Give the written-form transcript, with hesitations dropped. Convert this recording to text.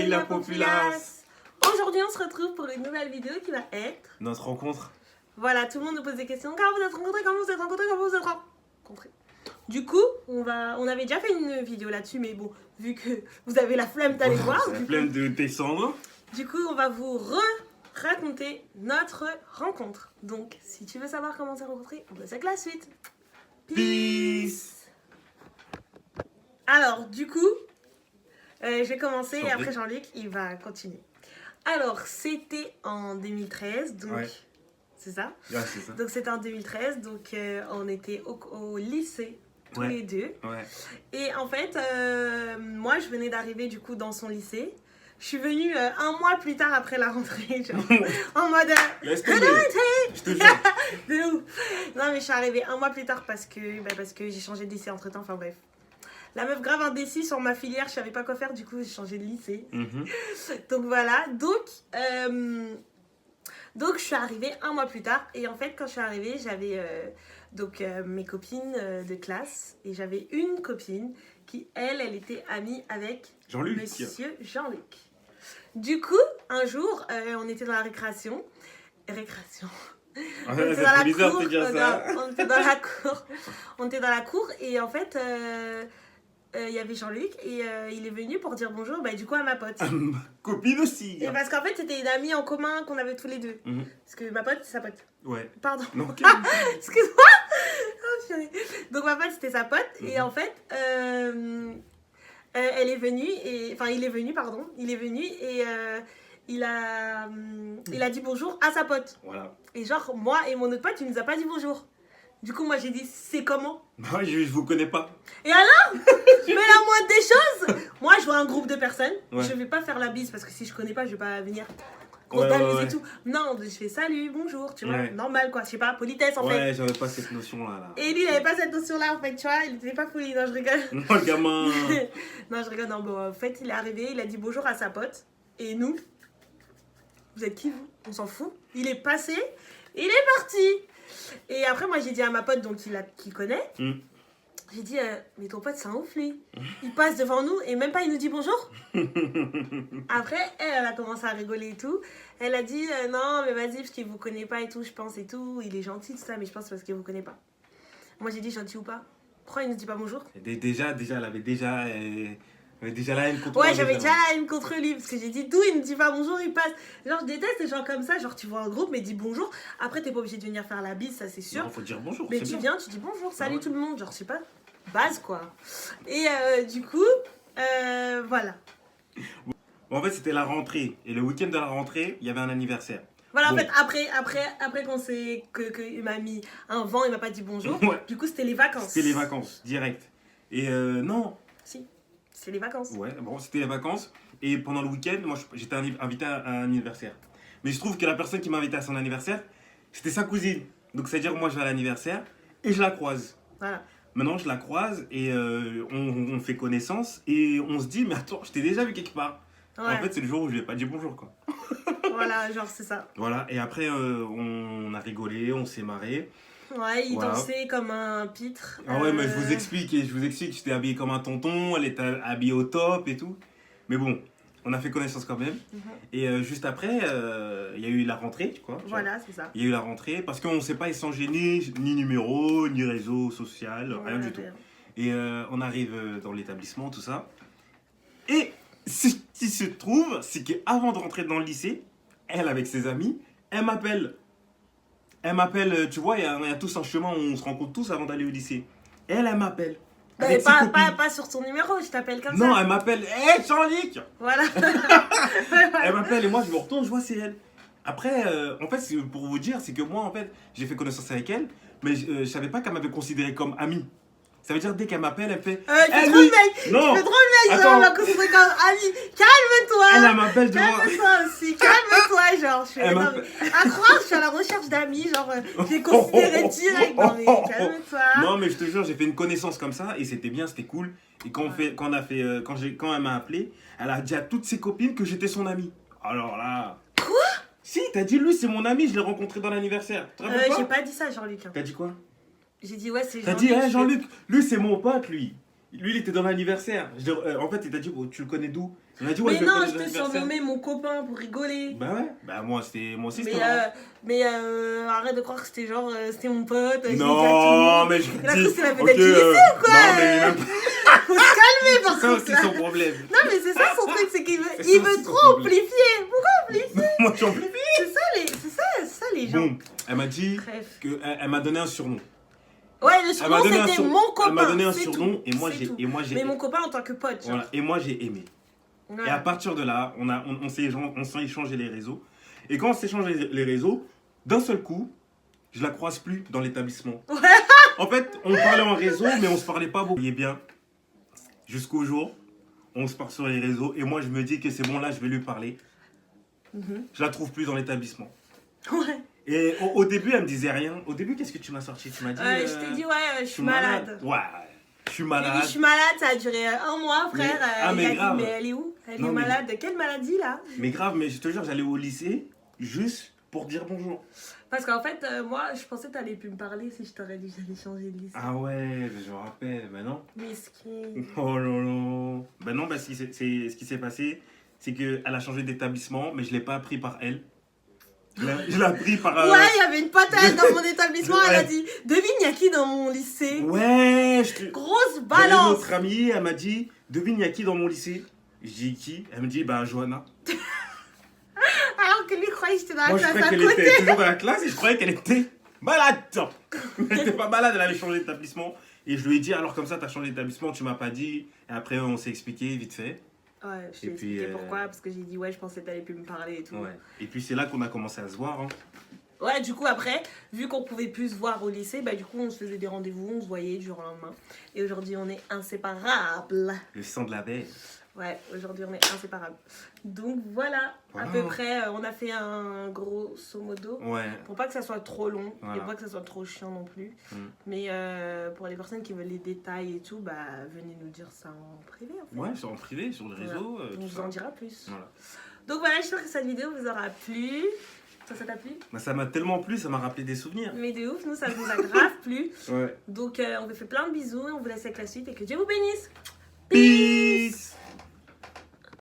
Salut la populace. Aujourd'hui on se retrouve pour une nouvelle vidéo qui va être notre rencontre. Voilà, tout le monde nous pose des questions. Comment vous êtes rencontrés? Comment vous êtes rencontrés? Comment vous êtes rencontrés? Du coup, on avait déjà fait une vidéo là-dessus, mais bon, vu que vous avez la flemme d'aller voir, La flemme de descendre. Du coup, on va vous raconter notre rencontre. Donc, si tu veux savoir comment on s'est rencontrés, on va avec la suite. Peace. Alors, du coup, je vais commencer et après Jean-Luc, il va continuer. Alors, c'était en 2013, donc... Ouais. C'est ça? Ouais, c'est ça. Donc, c'était en 2013, donc on était au lycée, tous les deux. Ouais. Et en fait, moi, je venais d'arriver, du coup, dans son lycée. Je suis venue un mois plus tard après la rentrée, genre, en mode... Laisse tomber. Je te jure. De ouf. Non, mais je suis arrivée un mois plus tard parce que j'ai changé de lycée entre-temps, enfin bref. La meuf grave indécis sur ma filière, je savais pas quoi faire, du coup j'ai changé de lycée. Donc voilà, donc je suis arrivée un mois plus tard. Et en fait, quand je suis arrivée, j'avais mes copines de classe. Et j'avais une copine qui, elle était amie avec Jean-Luc. Monsieur Jean-Luc. Du coup, un jour, on était dans la récréation. On était dans la cour. On était dans la cour. On était dans la cour et en fait, il y avait Jean-Luc et il est venu pour dire bonjour du coup à ma pote. Copine aussi. Et parce qu'en fait, c'était une amie en commun qu'on avait tous les deux. Parce que ma pote, c'est sa pote. Ouais. Pardon. Non, excuse-moi. Oh, donc ma pote, c'était sa pote. Et en fait, elle est venue, enfin il est venu, pardon. Il est venu et il a dit bonjour à sa pote. Voilà. Et genre, moi et mon autre pote, il nous a pas dit bonjour. Du coup, moi j'ai dit, c'est comment? Moi, je vous connais pas. Et alors? Mais la moindre des choses, moi je vois un groupe de personnes, je vais pas faire la bise parce que si je connais pas, je vais pas venir. Et tout. Non, je fais salut, bonjour, tu vois, normal quoi, je sais pas, politesse en fait. Ouais, j'avais pas cette notion-là. Et lui, il avait pas cette notion-là en fait, tu vois, il était pas poli, non, je rigole. Non, le gamin. Non, je rigole, non, bon, en fait, il est arrivé, il a dit bonjour à sa pote, et nous, vous êtes qui vous? On s'en fout. Il est passé, il est parti. Et après, moi, j'ai dit à ma pote, donc qui connaît, j'ai dit, mais ton pote, c'est un ouf, lui. Il passe devant nous et même pas, il nous dit bonjour. Après, elle a commencé à rigoler et tout. Elle a dit, non, mais vas-y, parce qu'il vous connaît pas et tout, je pense et tout. Il est gentil, tout ça, mais je pense parce qu'il vous connaît pas. Moi, j'ai dit, gentil ou pas? Pourquoi il nous dit pas bonjour? Déjà, elle avait déjà la haine contre moi. Ouais, j'avais déjà la haine contre lui, parce que j'ai dit, d'où il ne dit pas bonjour, il passe. Genre, je déteste les gens comme ça, genre, tu vois un groupe, mais dis bonjour. Après, t'es pas obligé de venir faire la bise, ça c'est sûr. Non, faut dire bonjour. Mais tu viens, tu dis bonjour, salut tout le monde, genre, je sais pas, base quoi. Et du coup, voilà. En fait, c'était la rentrée. Et le week-end de la rentrée, il y avait un anniversaire. Voilà, en fait, après qu'on s'est. Il m'a mis un vent, il m'a pas dit bonjour. Du coup, c'était les vacances. C'était les vacances, direct. Et non. Si, c'est les vacances. Ouais, bon, c'était les vacances. Et pendant le week-end, moi, j'étais invité à un anniversaire. Mais je trouve que la personne qui m'a invité à son anniversaire, c'était sa cousine. Donc, c'est-à-dire, moi, je vais à l'anniversaire et je la croise. Voilà. Maintenant, je la croise et on fait connaissance. Et on se dit, mais attends, je t'ai déjà vu quelque part. Ouais. En fait, c'est le jour où je lui ai pas dit bonjour, quoi. Voilà, genre, c'est ça. Voilà, et après, on a rigolé, on s'est marré. Ouais, il dansait comme un pitre. Ah ouais, mais je vous explique, j'étais habillé comme un tonton, elle était habillée au top et tout. Mais bon, on a fait connaissance quand même. Et juste après, il y a eu la rentrée, tu vois. Voilà, c'est ça. Il y a eu la rentrée, parce qu'on ne s'est pas échangé ni numéro, ni réseau social, rien du tout. Et on arrive dans l'établissement, tout ça. Et ce qui se trouve, c'est qu'avant de rentrer dans le lycée, elle, avec ses amis, elle m'appelle. Elle m'appelle, tu vois, il y a tous un chemin où on se rencontre tous avant d'aller au lycée. Elle m'appelle. Pas sur ton numéro, je t'appelle comme ça. Non, elle m'appelle. Hé, Jean-Luc. Voilà. Elle m'appelle et moi, je me retourne, je vois c'est elle. Après, en fait, pour vous dire, c'est que moi, en fait, j'ai fait connaissance avec elle, mais je savais pas qu'elle m'avait considéré comme amie. Ça veut dire, dès qu'elle m'appelle, elle fait. Tu fais trop le mec! Non! Tu fais trop le mec, genre, on l'a considéré comme ami! Calme-toi! Elle m'appelle devant. Calme-toi aussi, calme-toi, genre. Je fais. Non, mais, à croire, je suis à la recherche d'amis, genre, j'ai considéré direct. Non, mais calme-toi! Non, mais je te jure, j'ai fait une connaissance comme ça et c'était bien, c'était cool. Et quand elle m'a appelé, elle a dit à toutes ses copines que j'étais son ami. Alors là. Quoi? Si, t'as dit, lui, c'est mon ami, je l'ai rencontré dans l'anniversaire. J'ai pas dit ça, Jean-Luc. T'as dit quoi? J'ai dit, ouais, c'est Jean-Luc. T'as dit, Jean-Luc, lui, c'est mon pote, lui. Lui, il était dans l'anniversaire. En fait, il t'a dit, oh, tu le connais d'où? Il m'a dit, ouais, Mais je le non, connais je de t'ai l'anniversaire. surnommé mon copain pour rigoler. Bah ouais, bah moi aussi Mais, c'était marrant. arrête de croire que c'était genre, c'était mon pote. Je l'ai dit à tout le Non, monde. mais je Il a cru dis, que c'était la ok, vedette du lycée ou quoi non, mais même Faut se calmer par c'est ça contre aussi là. son problème. Non, mais c'est ça son truc, c'est qu'il veut, C'est il ça veut aussi son trop problème. amplifier. Pourquoi amplifier? Moi, j'en peux plus. C'est ça les gens. Bon, elle m'a dit Bref. elle m'a donné un surnom. Ouais, le Elle surnom m'a donné un c'était surnom. mon copain. Elle m'a donné un c'est surnom tout, et moi c'est j'ai tout. et moi j'ai Mais mon copain en tant que pote. genre. voilà, et moi j'ai aimé. Ouais. Et à partir de là, on s'est échangé les réseaux. Et quand on s'échange les réseaux, d'un seul coup, je la croise plus dans l'établissement. Ouais. En fait, on parlait en réseau, mais on se parlait pas beaucoup. Il est bien. Jusqu'au jour, on se parle sur les réseaux. Et moi, je me dis que c'est bon, là, je vais lui parler. Je la trouve plus dans l'établissement. Ouais. Et au début, elle me disait rien. Au début, qu'est-ce que tu m'as sorti? Tu m'as dit. Je t'ai dit, ouais, je suis malade. Ouais, je suis J'ai dit, malade. je suis malade, ça a duré un mois, frère. Mais- ah, il mais a dit, grave. mais elle est où? Elle Non, est mais- malade. Quelle maladie là? Mais grave, mais je te jure, j'allais au lycée juste pour dire bonjour. Parce qu'en fait, moi, je pensais que t'allais plus me parler si je t'aurais dit que j'allais changer de lycée. Ah ouais, je me rappelle, ben non. Miskin. Oh là là. Ben non, ben ce qui s'est passé, c'est qu'elle a changé d'établissement, mais je l'ai pas appris par elle. Je l'ai appris par... Ouais, il y avait une patate dans mon établissement. Elle a Ouais. dit, devine, il y a qui dans mon lycée? Ouais, Grosse J'avais une balance. autre amie, elle m'a dit, devine, il y a qui dans mon lycée? Je dis qui? Elle me dit, bah Johanna. Alors que lui croyait que j'étais dans la Moi, je classe croyais à qu'elle côté. était toujours dans la classe et je croyais qu'elle était malade. Elle était pas malade, elle avait changé d'établissement. Et je lui ai dit, alors comme ça, t'as changé d'établissement, tu m'as pas dit. Et après, on s'est expliqué vite fait. Ouais, je Et t'ai puis, expliqué pourquoi. Parce que j'ai dit, ouais, je pensais que t'allais plus me parler et tout. Ouais. Et puis, c'est là qu'on a commencé à se voir. Hein. Ouais, du coup, après, vu qu'on pouvait plus se voir au lycée, bah, du coup, on se faisait des rendez-vous, on se voyait du jour au lendemain. Et aujourd'hui, on est inséparables. Le sang de la veille. Ouais, aujourd'hui, on est inséparables. Donc voilà, Voilà. à peu près, on a fait un grosso modo. Ouais. Pour pas que ça soit trop long Voilà. et pas que ça soit trop chiant non plus. Mm. Mais pour les personnes qui veulent les détails et tout, bah venez nous dire ça en privé en fait. Ouais, sur en privé, sur le réseau. Voilà. tout On vous ça. en dira plus. Voilà. Donc voilà, j'espère que cette vidéo vous aura plu. Ça t'a plu? Bah, ça m'a tellement plu, ça m'a rappelé des souvenirs. Mais de ouf, nous ça nous a grave plu. Ouais. Donc on vous fait plein de bisous et on vous laisse avec la suite et que Dieu vous bénisse. Peace.